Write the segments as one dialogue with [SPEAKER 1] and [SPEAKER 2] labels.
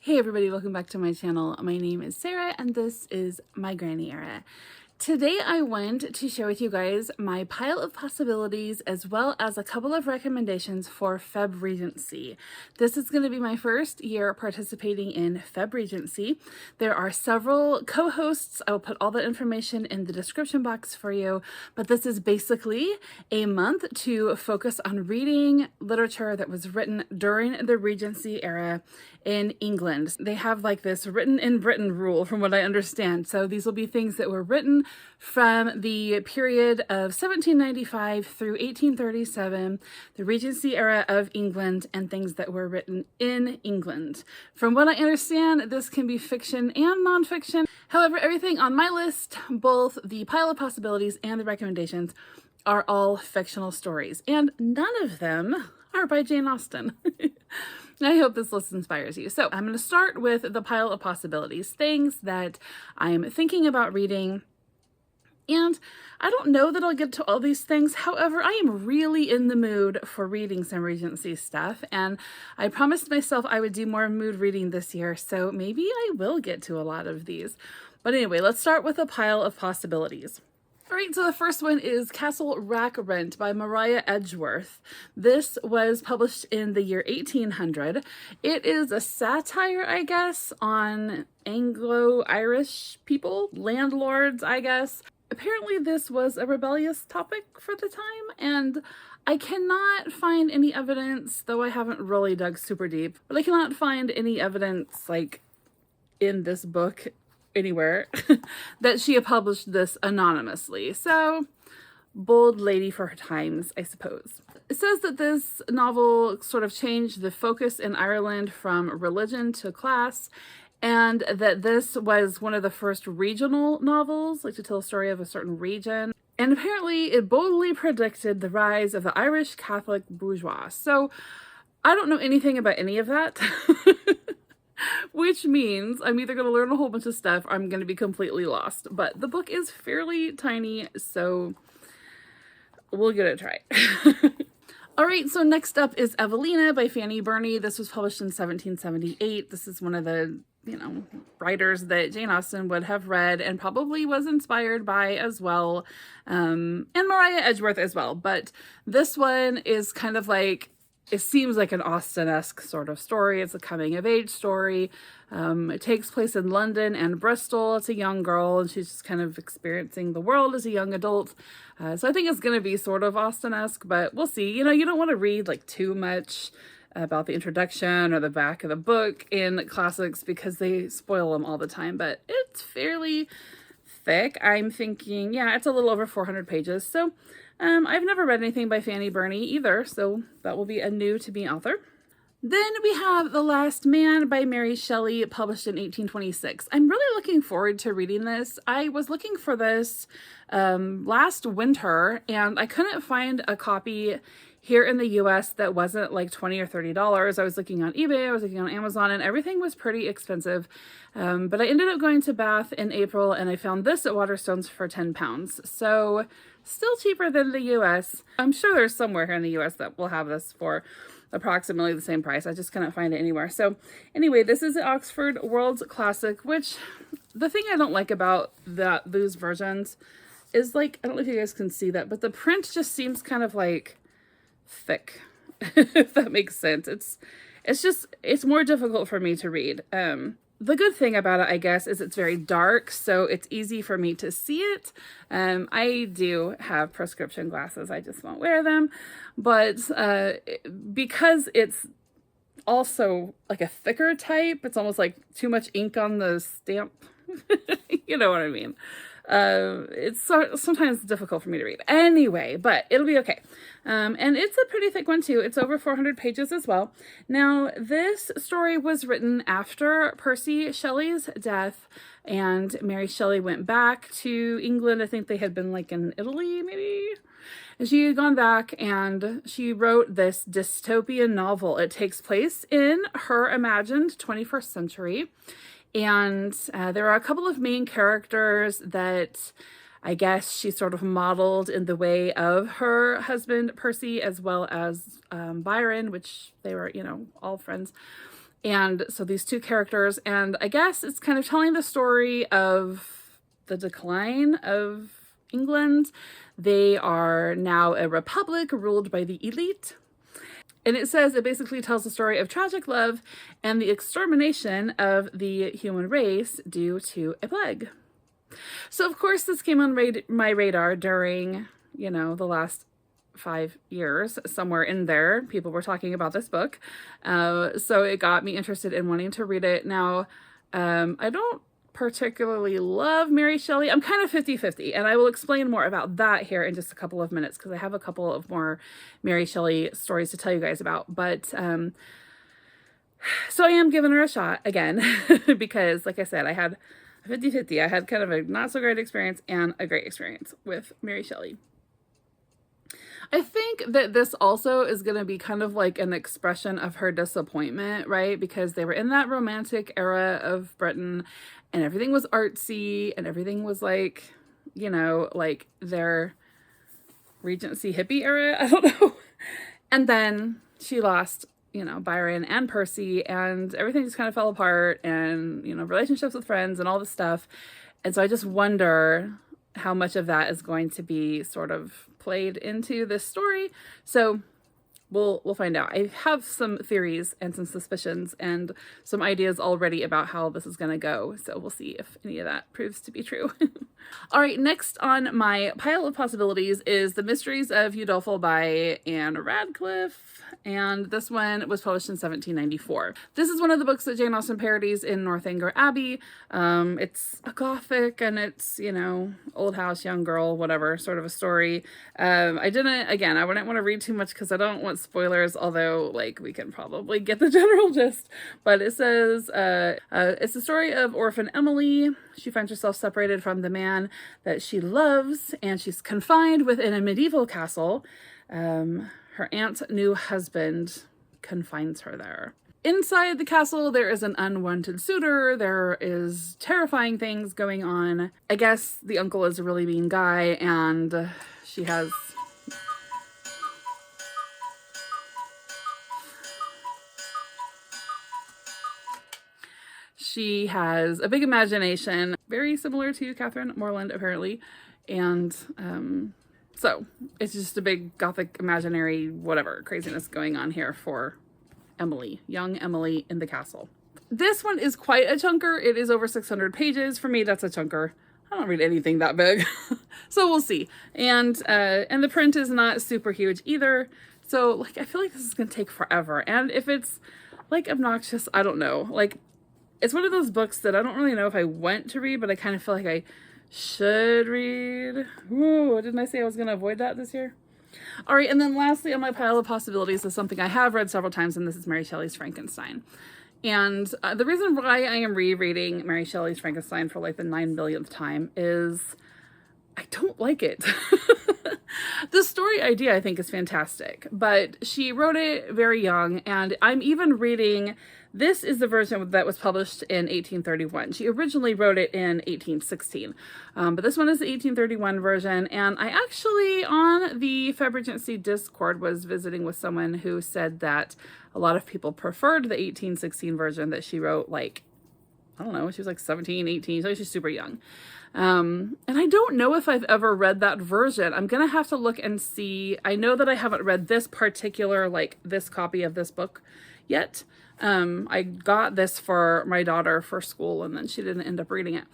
[SPEAKER 1] Hey everybody, welcome back to my channel. My name is Sarah and this is my Granny Era. Today I want to share with you guys my pile of possibilities as well as a couple of recommendations for Febregency. This is going to be my first year participating in Febregency. There are several co-hosts. I will put all the information in the description box for you, but this is basically a month to focus on reading literature that was written during the Regency era in England. They have like this written in Britain rule from what I understand. So these will be things that were written from the period of 1795 through 1837, the Regency era of England, and things that were written in England. From what I understand, this can be fiction and nonfiction. However, everything on my list, both the pile of possibilities and the recommendations, are all fictional stories, and none of them are by Jane Austen. I hope this list inspires you. So I'm going to start with the pile of possibilities, things that I'm thinking about reading. And I don't know that I'll get to all these things. However, I am really in the mood for reading some Regency stuff. And I promised myself I would do more mood reading this year. So maybe I will get to a lot of these. But anyway, let's start with a pile of possibilities. All right, so the first one is Castle Rackrent by Maria Edgeworth. This was published in the year 1800. It is a satire, I guess, on Anglo-Irish people, landlords, I guess. Apparently this was a rebellious topic for the time, and I cannot find any evidence, though I haven't really dug super deep, but I cannot find any evidence, like, in this book anywhere that she had published this anonymously. So, bold lady for her times, I suppose. It says that this novel sort of changed the focus in Ireland from religion to class, and that this was one of the first regional novels, like to tell a story of a certain region. And apparently it boldly predicted the rise of the Irish Catholic bourgeois. So I don't know anything about any of that. Which means I'm either going to learn a whole bunch of stuff or I'm going to be completely lost. But the book is fairly tiny, so we'll give it a try. All right, so next up is Evelina by Fanny Burney. This was published in 1778. This is one of the, writers that Jane Austen would have read and probably was inspired by as well. And Maria Edgeworth as well. But this one is kind of like, it seems like an Austen-esque sort of story. It's a coming-of-age story. It takes place in London and Bristol. It's a young girl, and she's just kind of experiencing the world as a young adult. So I think it's going to be sort of Austen-esque, but we'll see. You don't want to read like too much about the introduction or the back of the book in classics because they spoil them all the time, but it's fairly thick. I'm thinking, yeah, it's a little over 400 pages. So I've never read anything by Fanny Burney either, so that will be a new to me author. Then we have The Last Man by Mary Shelley, published in 1826. I'm really looking forward to reading this. I was looking for this last winter, and I couldn't find a copy here in the US that wasn't like $20 or $30. I was looking on eBay, I was looking on Amazon, and everything was pretty expensive. But I ended up going to Bath in April, and I found this at Waterstones for £10. So still cheaper than the US. I'm sure there's somewhere here in the US that will have this for approximately the same price. I just couldn't find it anywhere. So anyway, this is the Oxford World's Classic, which the thing I don't like about those versions is, like, I don't know if you guys can see that, but the print just seems kind of like thick, if that makes sense. It's more difficult for me to read. The good thing about it, I guess, is it's very dark, so it's easy for me to see it. I do have prescription glasses, I just won't wear them. But because it's also like a thicker type, it's almost like too much ink on the stamp. You know what I mean? It's sometimes difficult for me to read. Anyway, but it'll be okay. And it's a pretty thick one too. It's over 400 pages as well. Now, this story was written after Percy Shelley's death, and Mary Shelley went back to England. I think they had been like in Italy, maybe. And she had gone back and she wrote this dystopian novel. It takes place in her imagined 21st century. And there are a couple of main characters that I guess she sort of modeled in the way of her husband, Percy, as well as Byron, which they were, all friends. And so these two characters, and I guess it's kind of telling the story of the decline of England. They are now a republic ruled by the elite. And it says it basically tells the story of tragic love and the extermination of the human race due to a plague. So, of course, this came on my radar during, the last 5 years. Somewhere in there, people were talking about this book. So it got me interested in wanting to read it. Now, I don't particularly love Mary Shelley. I'm kind of 50-50, and I will explain more about that here in just a couple of minutes because I have a couple of more Mary Shelley stories to tell you guys about. But so I am giving her a shot again because, like I said, I had 50-50. I had kind of a not so great experience and a great experience with Mary Shelley. I think that this also is going to be kind of like an expression of her disappointment, right? Because they were in that romantic era of Britain and everything was artsy and everything was like, like their Regency hippie era. I don't know. And then she lost, Byron and Percy, and everything just kind of fell apart, and, relationships with friends and all this stuff. And so I just wonder how much of that is going to be sort of played into this story. So we'll find out. I have some theories and some suspicions and some ideas already about how this is going to go. So we'll see if any of that proves to be true. All right, next on my pile of possibilities is The Mysteries of Udolpho by Anne Radcliffe. And this one was published in 1794. This is one of the books that Jane Austen parodies in Northanger Abbey. It's a gothic and it's, old house, young girl, whatever, sort of a story. I wouldn't want to read too much because I don't want spoilers, although we can probably get the general gist. But it says, it's the story of orphan Emily. She finds herself separated from the man that she loves, and she's confined within a medieval castle. Her aunt's new husband confines her there. Inside the castle, there is an unwanted suitor. There is terrifying things going on. I guess the uncle is a really mean guy, and she has a big imagination, very similar to Catherine Morland, apparently. And so it's just a big gothic imaginary whatever craziness going on here for Emily, young Emily in the castle. This one is quite a chunker. It is over 600 pages. For me, that's a chunker. I don't read anything that big. So we'll see. And the print is not super huge either. So I feel like this is going to take forever. And if it's obnoxious, I don't know. It's one of those books that I don't really know if I want to read, but I kind of feel like I should read. Ooh, didn't I say I was going to avoid that this year? All right, and then lastly on my pile of possibilities is something I have read several times, and this is Mary Shelley's Frankenstein. And the reason why I am rereading Mary Shelley's Frankenstein for the 9 billionth time is I don't like it. The story idea I think is fantastic, but she wrote it very young, and I'm even reading, this is the version that was published in 1831. She originally wrote it in 1816, but this one is the 1831 version, and I actually, on the Febregency Discord, was visiting with someone who said that a lot of people preferred the 1816 version that she wrote, I don't know, she was 17, 18, so she's super young. And I don't know if I've ever read that version. I'm gonna have to look and see. I know that I haven't read this particular, this copy of this book yet. I got this for my daughter for school, and then she didn't end up reading it.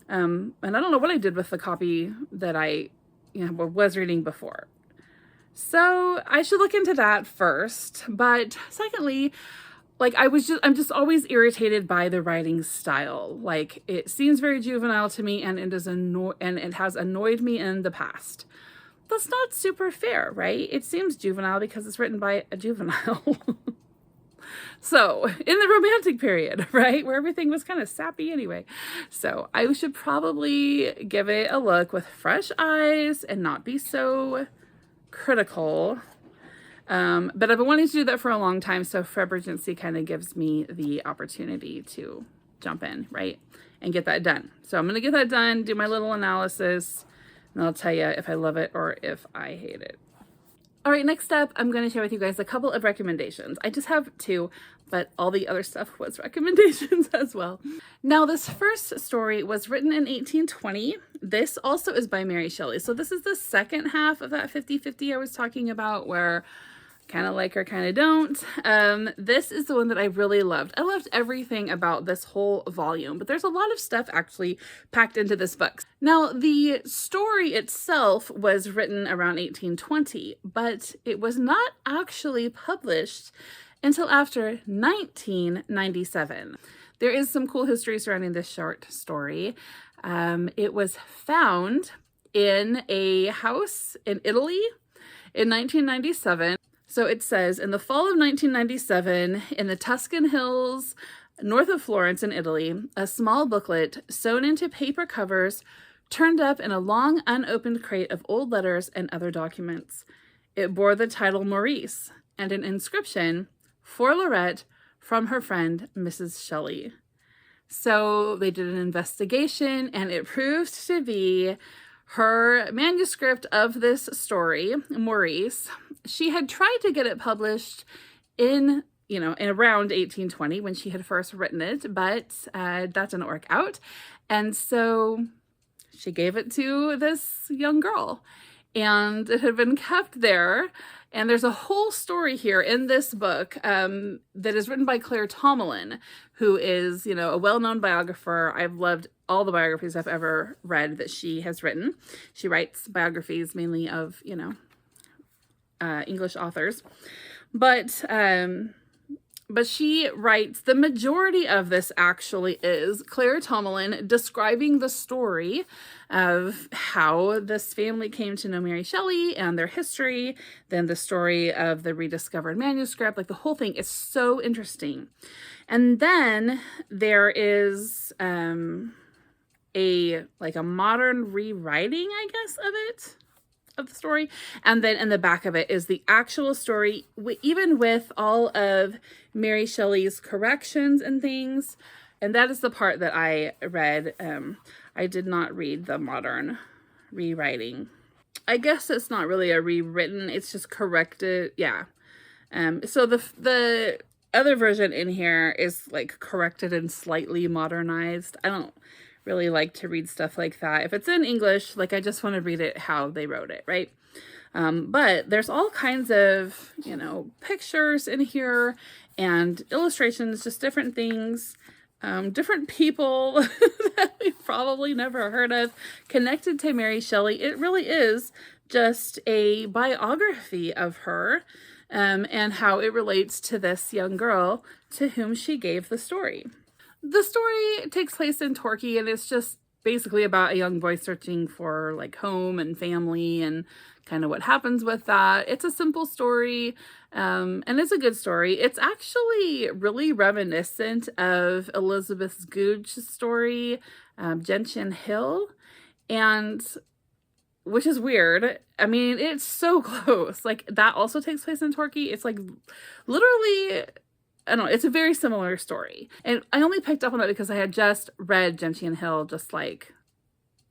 [SPEAKER 1] And I don't know what I did with the copy that I was reading before. So I should look into that first. But secondly, I'm just always irritated by the writing style. It seems very juvenile to me, and it has annoyed me in the past. That's not super fair, right? It seems juvenile because it's written by a juvenile. So, in the Romantic period, right, where everything was kind of sappy anyway. So, I should probably give it a look with fresh eyes and not be so critical. But I've been wanting to do that for a long time, so Febregency kind of gives me the opportunity to jump in, right, and get that done. So I'm going to get that done, do my little analysis, and I'll tell you if I love it or if I hate it. All right, next up, I'm going to share with you guys a couple of recommendations. I just have two, but all the other stuff was recommendations as well. Now, this first story was written in 1820. This also is by Mary Shelley. So this is the second half of that 50-50 I was talking about, where kind of like her, kind of don't. This is the one that I really loved. I loved everything about this whole volume, but there's a lot of stuff actually packed into this book. Now, the story itself was written around 1820, but it was not actually published until after 1997. There is some cool history surrounding this short story. It was found in a house in Italy in 1997. So it says, in the fall of 1997, in the Tuscan hills north of Florence in Italy, a small booklet sewn into paper covers turned up in a long unopened crate of old letters and other documents. It bore the title Maurice and an inscription, for Lorette, from her friend Mrs. Shelley. So they did an investigation, and it proved to be her manuscript of this story, Maurice. She had tried to get it published in around 1820 when she had first written it, but that didn't work out. And so she gave it to this young girl, and it had been kept there. And there's a whole story here in this book that is written by Claire Tomalin, who is, a well-known biographer. I've loved all the biographies I've ever read that she has written. She writes biographies mainly of, English authors. But she writes, the majority of this actually is Claire Tomalin describing the story of how this family came to know Mary Shelley and their history, then the story of the rediscovered manuscript. Like, the whole thing is so interesting. And then there is a modern rewriting, I guess, of the story. And then in the back of it is the actual story, even with all of Mary Shelley's corrections and things. And that is the part that I read. I did not read the modern rewriting. I guess it's not really a rewritten, it's just corrected. Yeah. So the other version in here is like corrected and slightly modernized. I don't really like to read stuff like that. If it's in English, like, I just want to read it how they wrote it, right? But there's all kinds of, pictures in here and illustrations, just different things, different people that we've probably never heard of connected to Mary Shelley. It really is just a biography of her and how it relates to this young girl to whom she gave the story. The story takes place in Torquay, and it's just basically about a young boy searching for like home and family and kind of what happens with that. It's a simple story, and it's a good story. It's actually really reminiscent of Elizabeth Googe's story, Gentian Hill, and which is weird. I mean, it's so close. Like, that also takes place in Torquay. It's like literally, I don't know, it's a very similar story. And I only picked up on it because I had just read Gentian Hill just like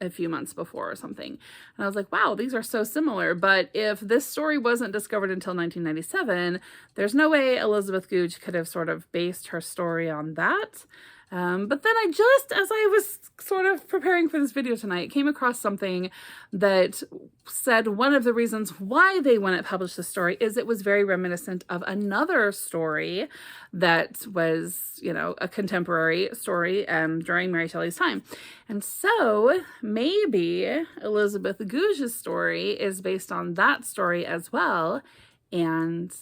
[SPEAKER 1] a few months before or something. And I was like, wow, these are so similar. But if this story wasn't discovered until 1997, there's no way Elizabeth Googe could have sort of based her story on that. But then as I was sort of preparing for this video tonight, came across something that said one of the reasons why they wouldn't publish the story is it was very reminiscent of another story that was, a contemporary story during Mary Shelley's time. And so maybe Elizabeth Googe's story is based on that story as well. And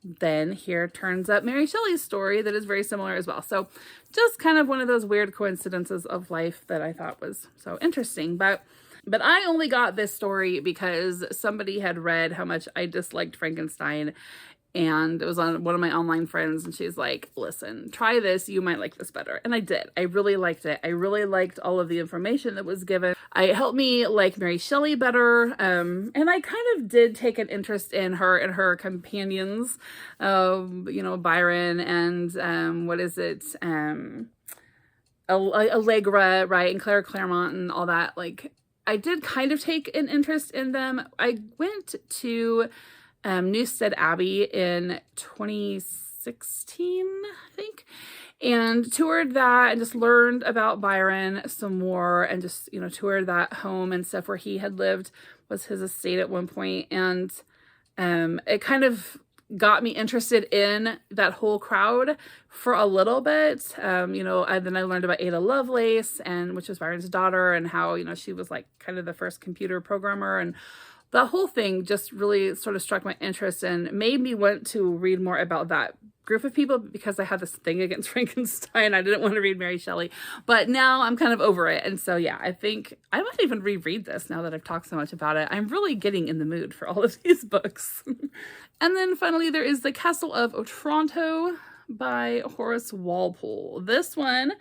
[SPEAKER 1] then here turns up Mary Shelley's story that is very similar as well. So just kind of one of those weird coincidences of life that I thought was so interesting. But I only got this story because somebody had read how much I disliked Frankenstein, and it was on one of my online friends, and she's like, listen, try this, you might like this better. And I did. I really liked it. I really liked all of the information that was given. It helped me like Mary Shelley better, and I kind of did take an interest in her and her companions, Byron and Allegra, right, and Claire Clairmont and all that. Like, I did kind of take an interest in them. I went to Newstead Abbey in 2016, I think, and toured that and just learned about Byron some more, and just, you know, toured that home and stuff where he had lived, was his estate at one point. And it kind of got me interested in that whole crowd for a little bit. You know, then I learned about Ada Lovelace, and which was Byron's daughter, and how, you know, she was like kind of the first computer programmer, and the whole thing just really sort of struck my interest and made me want to read more about that group of people, because I had this thing against Frankenstein. I didn't want to read Mary Shelley, but now I'm kind of over it. And so, yeah, I think I might even reread this now that I've talked so much about it. I'm really getting in the mood for all of these books. And then finally, there is The Castle of Otranto by Horace Walpole. This one,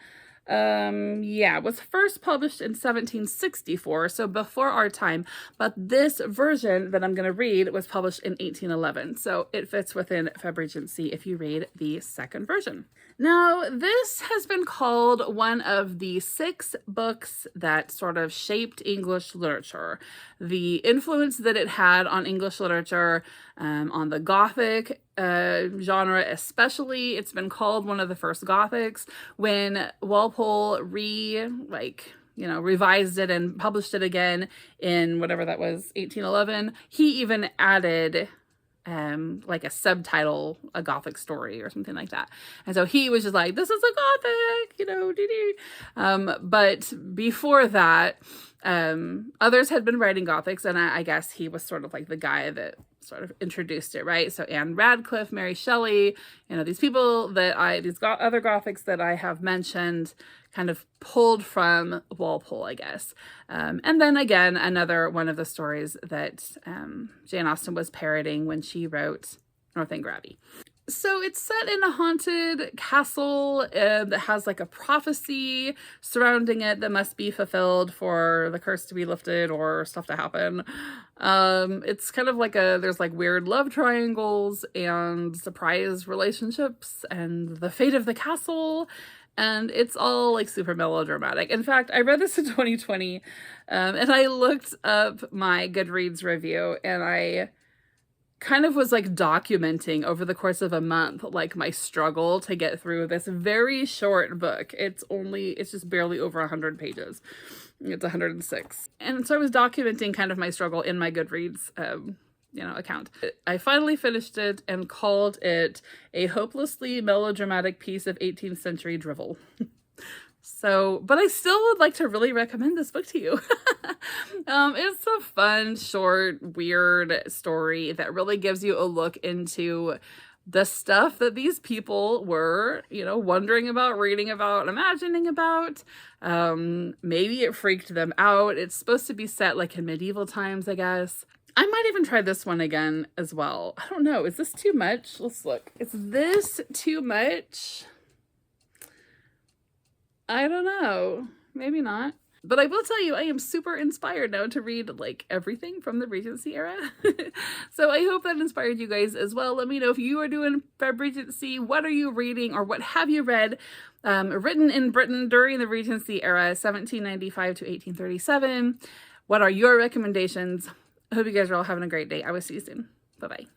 [SPEAKER 1] was first published in 1764, so before our time, but this version that I'm going to read was published in 1811, so it fits within Febregency if you read the second version. Now, this has been called one of the 6 books that sort of shaped English literature. The influence that it had on English literature, on the Gothic genre especially. It's been called one of the first Gothics. When Walpole revised it and published it again in whatever that was, 1811, he even added like a subtitle, a Gothic story or something like that. And so he was just like, this is a Gothic, you know, but before that, others had been writing Gothics, and I guess he was sort of like the guy that sort of introduced it, right? So Anne Radcliffe, Mary Shelley, you know, these people that these other Gothics that I have mentioned kind of pulled from Walpole, I guess. And then again, another one of the stories that Jane Austen was parroting when she wrote Northanger Abbey. So it's set in a haunted castle that has like a prophecy surrounding it that must be fulfilled for the curse to be lifted or stuff to happen. It's kind of like there's like weird love triangles and surprise relationships and the fate of the castle. And it's all like super melodramatic. In fact, I read this in 2020 and I looked up my Goodreads review, and I kind of was like documenting over the course of a month, like my struggle to get through this very short book. It's just barely over 100 pages. It's 106. And so I was documenting kind of my struggle in my Goodreads account. I finally finished it and called it a hopelessly melodramatic piece of 18th century drivel. So, but I still would like to really recommend this book to you. It's a fun, short, weird story that really gives you a look into the stuff that these people were, you know, wondering about, reading about, imagining about. Maybe it freaked them out. It's supposed to be set like in medieval times, I guess. I might even try this one again as well. I don't know. Is this too much? Let's look. Is this too much? I don't know. Maybe not. But I will tell you, I am super inspired now to read like everything from the Regency era. So I hope that inspired you guys as well. Let me know if you are doing Febregency. What are you reading, or what have you read written in Britain during the Regency era, 1795 to 1837? What are your recommendations? I hope you guys are all having a great day. I will see you soon. Bye-bye.